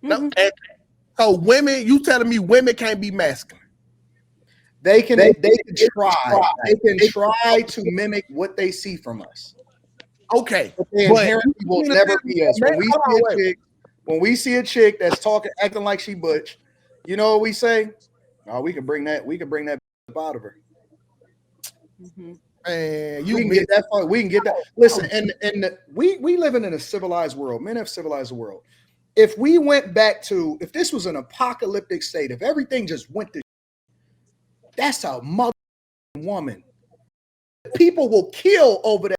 Mm-hmm. So women, you telling me women can't be masculine? They can try. They can try to mimic what they see from us. Okay, but they inherently will never be us. When we see a chick that's talking, acting like she butch, you know what we say? Oh, we can bring that out of her. Mm-hmm. We can get that far. We can get that. Listen, and we live in a civilized world. Men have civilized the world. If we went back to, if this was an apocalyptic state, if everything just went to, that's a mother woman. People will kill over that.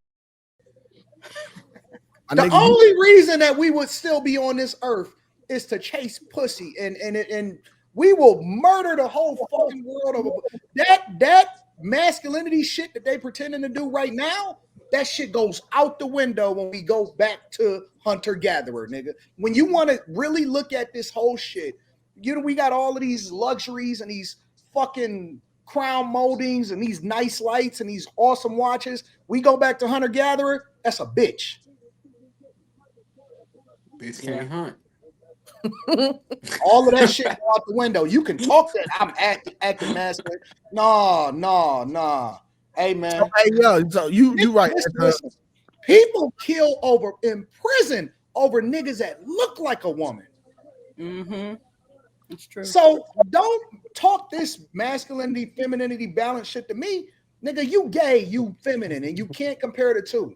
The only reason that we would still be on this earth is to chase pussy, and we will murder the whole fucking world over that masculinity shit that they pretending to do right now. That shit goes out the window when we go back to hunter-gatherer, nigga. When you want to really look at this whole shit, we got all of these luxuries and these fucking crown moldings and these nice lights and these awesome watches. We go back to hunter-gatherer, that's a bitch. Bitch can't hunt. All of that shit go out the window. You can talk that I'm acting masculine. Nah. Hey man. Okay, yeah. So you right. Listen, people kill in prison over niggas that look like a woman. Mm-hmm. It's true. So don't talk this masculinity, femininity balance shit to me. Nigga, you gay, you feminine, and you can't compare the two.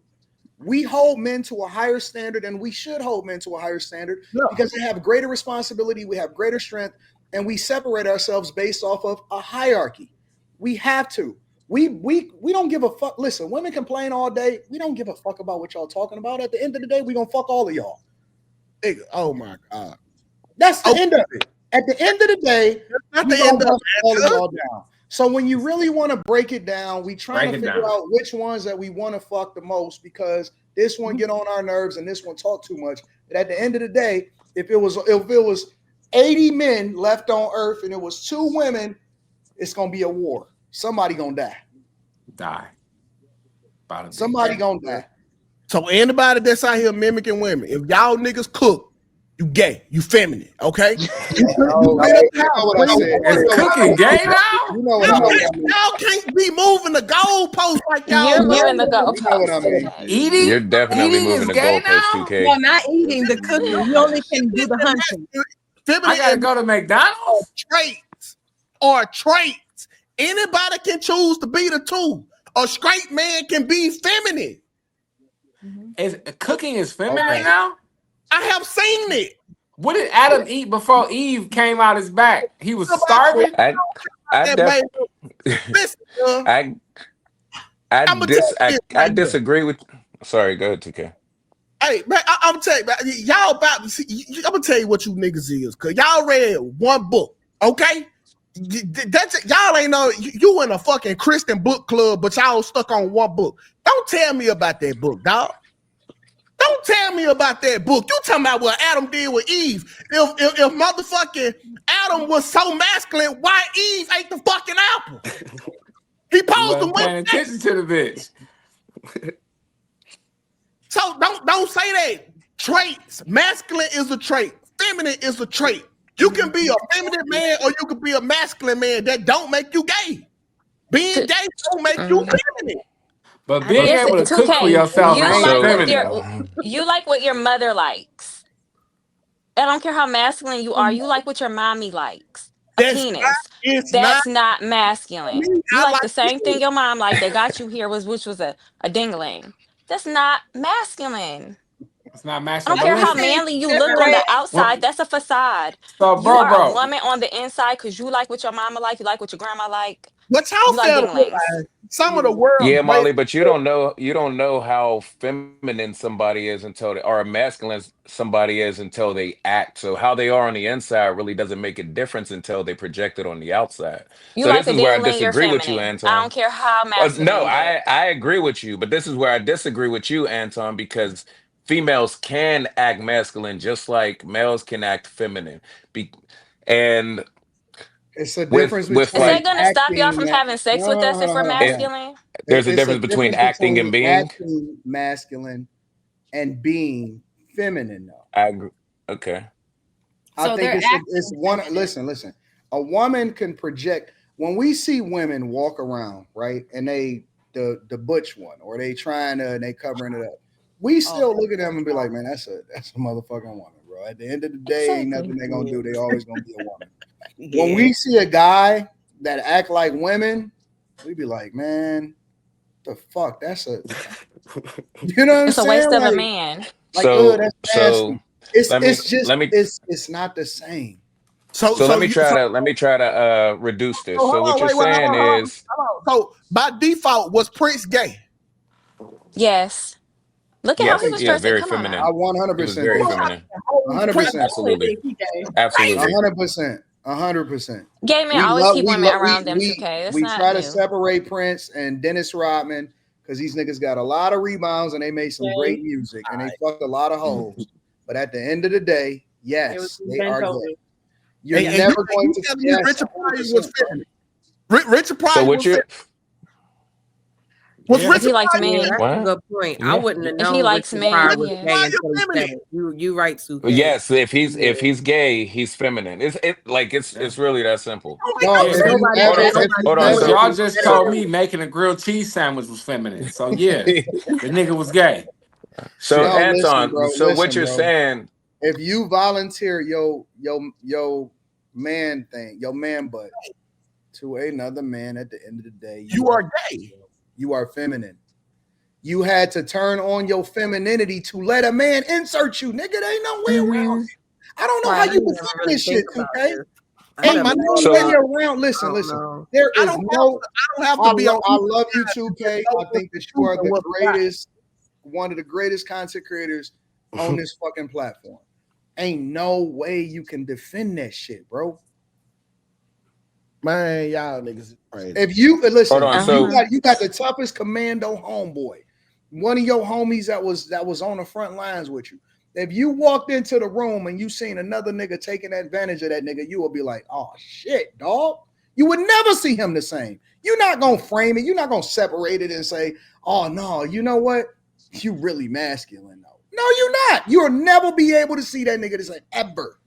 We hold men to a higher standard, and we should hold men to a higher standard because they have greater responsibility, we have greater strength, and we separate ourselves based off of a hierarchy. We have to. We don't give a fuck. Listen, women complain all day. We don't give a fuck about what y'all talking about. At the end of the day, we gonna fuck all of y'all. Oh my God. That's the end of it. At the end of the day, not the end of all of y'all down. So when you really want to break it down, we trying to figure out which ones that we want to fuck the most because this one get on our nerves and this one talk too much. But at the end of the day, if it was 80 men left on earth and it was 2 women, it's gonna be a war. Somebody gonna die. Somebody gonna die. So anybody that's out here mimicking women, if y'all niggas cook, you gay, you feminine, okay? Is cooking gay now? You know what I mean. Y'all can't be moving the goalposts like y'all. You're moving the goalposts. You know what I mean. Eating? You're definitely moving the goalposts, Tukay. No, not eating, the cooking. You only can do the hunting. Feminine I gotta go to McDonald's? Traits. Anybody can choose to be the two. A straight man can be feminine. Cooking is feminine now? I have seen it. What did Adam eat before Eve came out his back? He was starving? I disagree with. Sorry, go ahead, TK. Hey, man, I'm telling you, y'all about. I'm gonna tell you what you niggas is, cause y'all read one book, okay? That's y'all ain't know you in a fucking Christian book club, but y'all stuck on one book. Don't tell me about that book, dog. Don't tell me about that book. You talking about what Adam did with Eve. If motherfucking Adam was so masculine, why Eve ate the fucking apple? He posed to paying attention to the bitch. So don't say that. Traits. Masculine is a trait. Feminine is a trait. You can be a feminine man or you can be a masculine man. That don't make you gay. Being gay don't make you feminine. But being able to cook for yourself, you like what your mother likes. I don't care how masculine you are. You like what your mommy likes. That's not masculine. You like the same thing your mom liked that got you here, which was a dingling. That's not masculine. It's not masculine. I don't care how manly you look on the outside. That's a facade. So, you are a woman on the inside because you like what your mama like. You like what your grandma like. What y'all feel some of the world. Yeah, Molly, but you don't know how feminine somebody is or masculine somebody is until they act. So how they are on the inside really doesn't make a difference until they project it on the outside. You so like this is where I disagree with you, Anton. I don't care how masculine. No, I agree with you, but this is where I disagree with you, Anton, because females can act masculine just like males can act feminine. And it's a difference between. Is that going to stop y'all from having sex with us if we're masculine? There's a difference between acting and being masculine and being feminine, though. I agree. Okay. I think it's one. Listen. A woman can project when we see women walk around, right? And the butch one, or they covering it up. We still look at them and be like, man, that's a motherfucking woman, bro. At the end of the day, ain't nothing they gonna do. They always gonna be a woman. When we see a guy that act like women, we be like, man, the fuck? That's a you know what I'm saying? It's a waste of a man. Like, that's nasty. It's not the same. So let me try to reduce this. So what you're saying is, so by default, was Prince gay? Yes. Look at how he was dressed. Very feminine. 100%. Very feminine. 100%. Absolutely. 100%. Gay men always keep women around them, Tukay. We try to separate Prince and Dennis Rodman because these niggas got a lot of rebounds and they made some great music and they fucked a lot of hoes. But at the end of the day, yes, they are gay. You're never going to see Richard Pryor was feminine. Richard Pryor was feminine. If he likes men, that's a good point. Yeah. I wouldn't have known. If he likes men, you right, Tukay. Yes, if he's gay, he's feminine. It's really that simple. Hold on. So y'all just told me making a grilled cheese sandwich was feminine. So yeah, the nigga was gay. So Anton, what you're saying? If you volunteer your man thing, your man butt to another man, at the end of the day, you are gay. You are feminine. You had to turn on your femininity to let a man insert you, nigga. There ain't no way around it. I don't know how you can think this shit, okay? Ain't no way around. Listen. There is no. I don't have to be. I love you, Tukay. I think that you are the greatest, one of the greatest content creators on this fucking platform. Ain't no way you can defend that shit, bro. Man, y'all niggas crazy. If you listen, you got the toughest commando homeboy, one of your homies that was on the front lines with you. If you walked into the room and you seen another nigga taking advantage of that nigga, you will be like, oh shit, dog. You would never see him the same. You're not gonna frame it, you're not gonna separate it and say, oh no, you know what? You really masculine though. No, you're not. You'll never be able to see that nigga the same ever.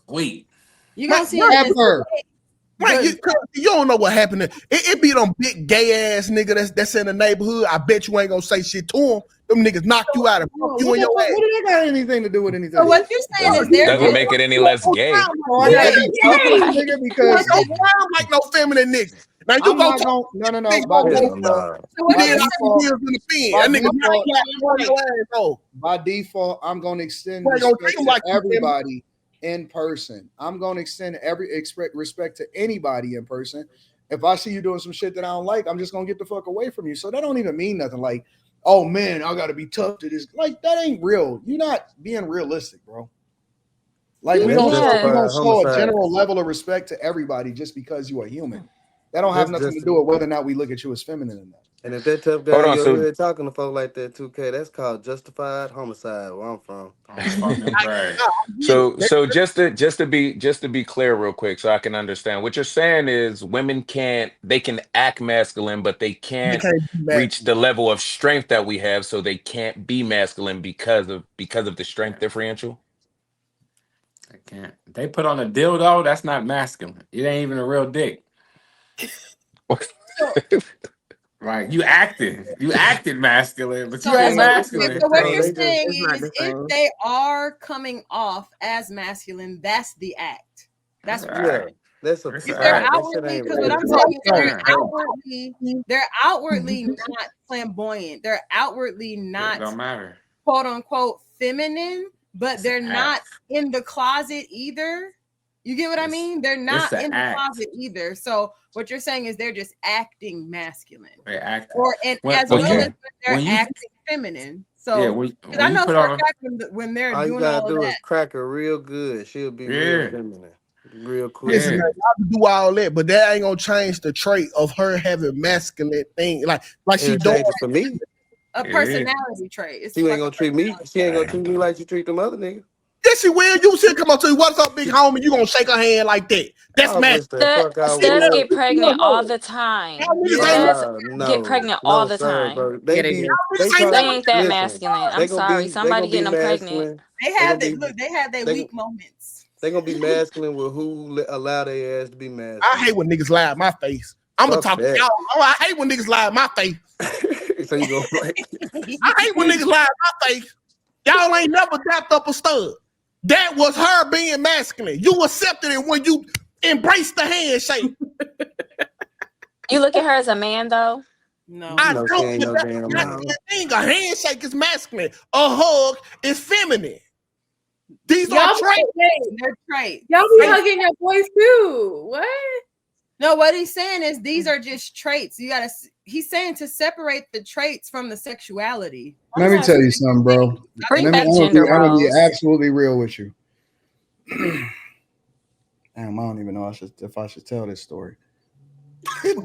Wait. You gonna see ever. Right, you don't know what happened. It be them big gay ass nigga that's in the neighborhood. I bet you ain't gonna say shit to them. Them niggas knock you out and fuck you in your ass. What do they got anything to do with anything? So what you're saying is there doesn't make it any less gay. Nigga, because don't sound like no feminine nigga. Now you go by default, I'm gonna extend respect to everybody in person. I'm gonna extend respect to anybody in person. If I see you doing some shit that I don't like, I'm just gonna get the fuck away from you. So that don't even mean nothing. Like, oh man, I gotta be tough to this. Like, that ain't real. You're not being realistic, bro. Like, we don't show a general level of respect to everybody just because you are human. That don't have nothing to do with whether or not we look at you as feminine or not. And if that tough guy you're here talking to folk like that, 2K, that's called justified homicide. Where I'm from. So just to be clear, real quick, so I can understand what you're saying is women can act masculine, but they can't reach the level of strength that we have, so they can't be masculine because of the strength differential. I can't. They put on a dildo. That's not masculine. It ain't even a real dick. Right, you acted masculine, but you ain't masculine. So what you're saying is, if they are coming off as masculine, that's the act. That's right. That's a they're outwardly, because what I'm saying is they're outwardly not flamboyant. They're outwardly not don't matter, quote unquote feminine, but they're not in the closet either. You get what I mean? They're not in the closet either. So what you're saying is they're just acting masculine. They're acting. As well as they're acting feminine. So I know for a fact when they're doing all you gotta do is crack her real good. She'll be real feminine. Real quick. Listen, y'all do all that, but that ain't gonna change the trait of her having masculine thing. Like she doing for me. A personality trait. She ain't gonna treat me. She ain't gonna treat me like she treat them other niggas. Yes, she will. You should come up to you. What's up, big homie? You gonna shake her hand like that? That's masculine. Studs get pregnant all the time. Studs get pregnant all the time. Bro. They They ain't that masculine. I'm sorry. Somebody getting them pregnant. They have their weak moments. They gonna be masculine with who allow their ass to be masculine. I hate when niggas lie in my face. I'm gonna talk to y'all. I hate when niggas lie in my face. So you gonna like? I hate when niggas lie in my face. Y'all ain't never dapped up a stud. That was her being masculine. You accepted it when you embraced the handshake. You look at her as a man, though? No. I don't. A handshake is masculine. A hug is feminine. These are traits. They're traits. Y'all be hugging your boys too. What? No, what he's saying is these are just traits. He's saying to separate the traits from the sexuality. Let me tell you something, bro. I'm gonna be absolutely real with you. Damn, I don't even know if I should tell this story. If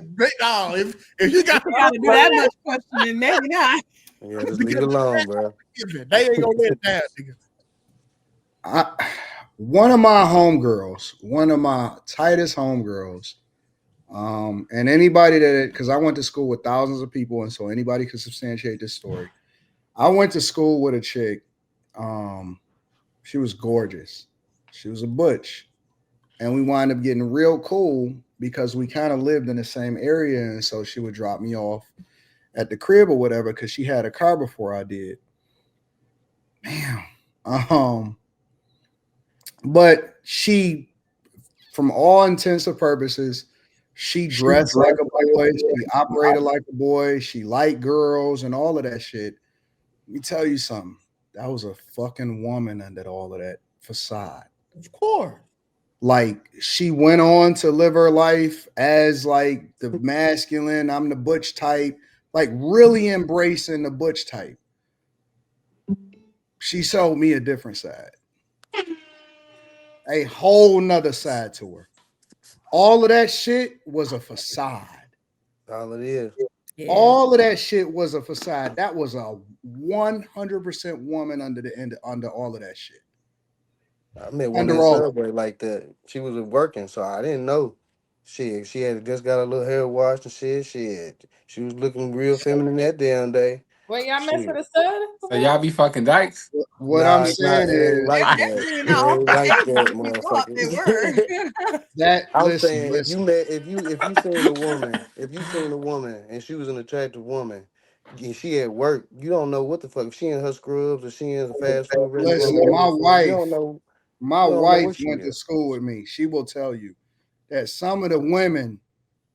you got to do that much questioning, maybe not. Yeah, just leave it alone, bro. They ain't gonna let that, nigga. One of my homegirls, one of my tightest homegirls, and anybody because I went to school with thousands of people, and so anybody could substantiate this story. I went to school with a chick. She was gorgeous. She was a butch, and we wound up getting real cool because we kind of lived in the same area, and so she would drop me off at the crib or whatever because she had a car before I did. Damn. But she, from all intents and purposes, she dressed like a boy. She operated like a boy. She liked girls and all of that shit. Let me tell you something. That was a fucking woman under all of that facade. Of course. Like, she went on to live her life as like the masculine, I'm the butch type, like really embracing the butch type. She showed me a different side. A whole nother side to her. All of that shit was a facade. All it is. Yeah. All of that shit was a facade. That was a 100% woman under all of that shit. I met one in the subway like that. She was working, so I didn't know. She had just got a little hair washed and shit. She was looking real feminine that damn day. Wait, y'all mess with a stud? So y'all be fucking dykes? What I'm saying is like that, motherfucker. I'm saying if you seen a woman and she was an attractive woman and she at work, you don't know what the fuck. If she in her scrubs or she in a fast food restaurant. Listen, my wife she went to school with me. She will tell you that some of the women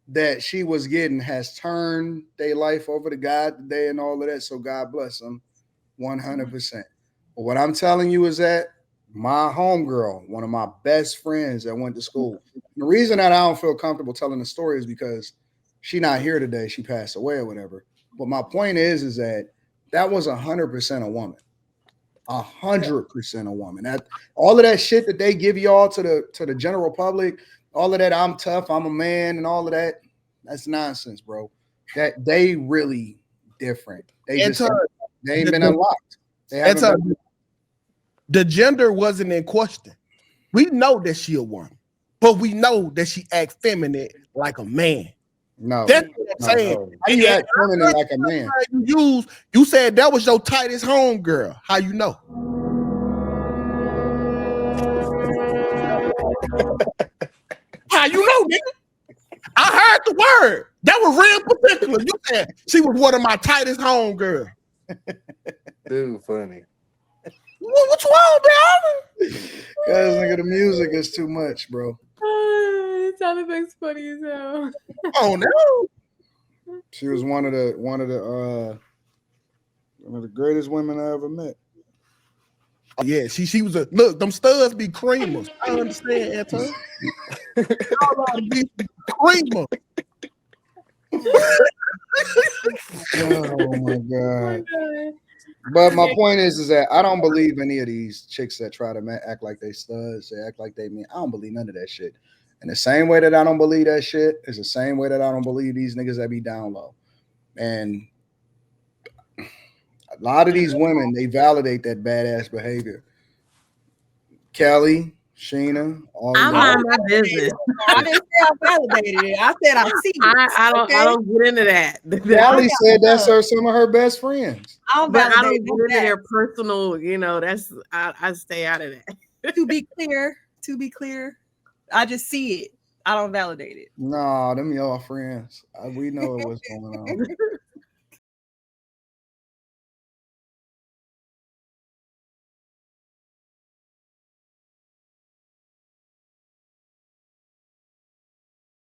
that she was getting has turned their life over to God today and all of that. So God bless them 100%. But what I'm telling you is that my homegirl, one of my best friends that went to school, the reason that I don't feel comfortable telling the story is because she's not here today. She passed away or whatever. But my point is that was 100% a woman. 100% a woman. That all of that shit that they give y'all to the general public, all of that I'm tough, I'm a man, and all of that, that's nonsense, bro. That they really different. They ain't been unlocked. The gender wasn't in question. We know that she a woman, but we know that she act feminine like a man. No, that's what I'm saying. She act feminine like a man. You said that was your tightest homegirl. How you know? How you know, nigga? I heard the word. That was real particular. You said she was one of my tightest homegirls. Dude, funny. What's wrong, bro? Cause nigga, the music is too much, bro. It sounded like funny as hell. Oh no. She was one of the greatest women I ever met. Yeah, she was a look. Them studs be creamers. I understand, Anton. Be creamer. Oh my god. But my point is that I don't believe any of these chicks that try to act like they studs, they act like they mean. I don't believe none of that shit. And the same way that I don't believe that shit is the same way that I don't believe these niggas that be down low. And a lot of these women, they validate that badass behavior. Kelly, Sheena, all I you mind my business. I didn't say I validated it. I said I see it. I don't get into that. Kelly said that's some of her best friends. But I don't get into their personal, that's I stay out of that. To be clear, I just see it. I don't validate it. Nah, them y'all friends. We know what's going on.